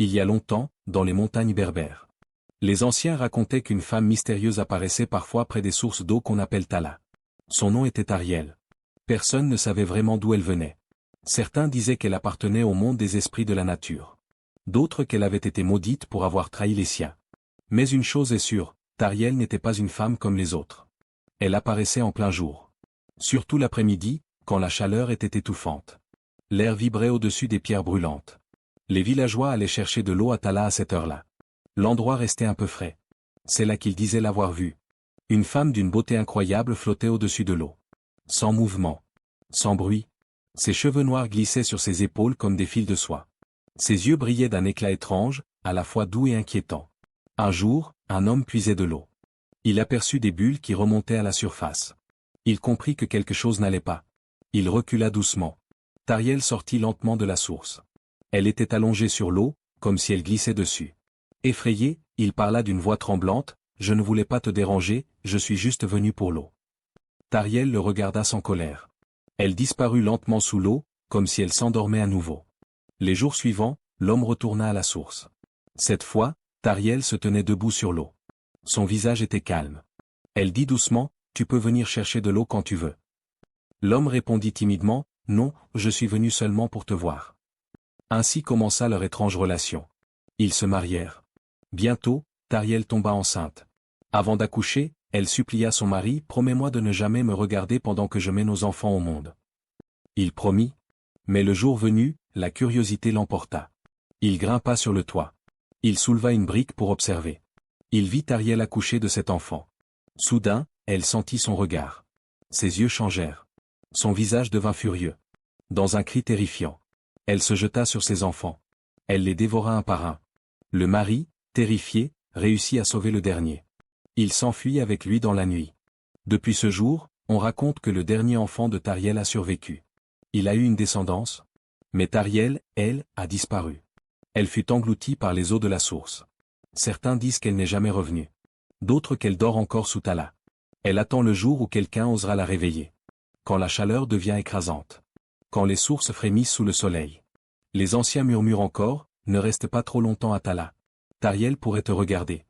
Il y a longtemps, dans les montagnes berbères. Les anciens racontaient qu'une femme mystérieuse apparaissait parfois près des sources d'eau qu'on appelle Tala. Son nom était Ariel. Personne ne savait vraiment d'où elle venait. Certains disaient qu'elle appartenait au monde des esprits de la nature. D'autres qu'elle avait été maudite pour avoir trahi les siens. Mais une chose est sûre, Tariel n'était pas une femme comme les autres. Elle apparaissait en plein jour. Surtout l'après-midi, quand la chaleur était étouffante. L'air vibrait au-dessus des pierres brûlantes. Les villageois allaient chercher de l'eau à Tala à cette heure-là. L'endroit restait un peu frais. C'est là qu'ils disaient l'avoir vue. Une femme d'une beauté incroyable flottait au-dessus de l'eau. Sans mouvement. Sans bruit. Ses cheveux noirs glissaient sur ses épaules comme des fils de soie. Ses yeux brillaient d'un éclat étrange, à la fois doux et inquiétant. Un jour, un homme puisait de l'eau. Il aperçut des bulles qui remontaient à la surface. Il comprit que quelque chose n'allait pas. Il recula doucement. Tariel sortit lentement de la source. Elle était allongée sur l'eau, comme si elle glissait dessus. Effrayé, il parla d'une voix tremblante, « Je ne voulais pas te déranger, je suis juste venu pour l'eau. » Tariel le regarda sans colère. Elle disparut lentement sous l'eau, comme si elle s'endormait à nouveau. Les jours suivants, l'homme retourna à la source. Cette fois, Tariel se tenait debout sur l'eau. Son visage était calme. Elle dit doucement, « Tu peux venir chercher de l'eau quand tu veux. » L'homme répondit timidement, « Non, je suis venu seulement pour te voir. » Ainsi commença leur étrange relation. Ils se marièrent. Bientôt, Tariel tomba enceinte. Avant d'accoucher, elle supplia son mari, « Promets-moi de ne jamais me regarder pendant que je mets nos enfants au monde. » Il promit. Mais le jour venu, la curiosité l'emporta. Il grimpa sur le toit. Il souleva une brique pour observer. Il vit Tariel accoucher de cet enfant. Soudain, elle sentit son regard. Ses yeux changèrent. Son visage devint furieux. Dans un cri terrifiant, elle se jeta sur ses enfants. Elle les dévora un par un. Le mari, terrifié, réussit à sauver le dernier. Il s'enfuit avec lui dans la nuit. Depuis ce jour, on raconte que le dernier enfant de Tariel a survécu. Il a eu une descendance. Mais Tariel, elle, a disparu. Elle fut engloutie par les eaux de la source. Certains disent qu'elle n'est jamais revenue. D'autres qu'elle dort encore sous Tala. Elle attend le jour où quelqu'un osera la réveiller. Quand la chaleur devient écrasante. Quand les sources frémissent sous le soleil. Les anciens murmurent encore, ne reste pas trop longtemps à Tala. Tariel pourrait te regarder.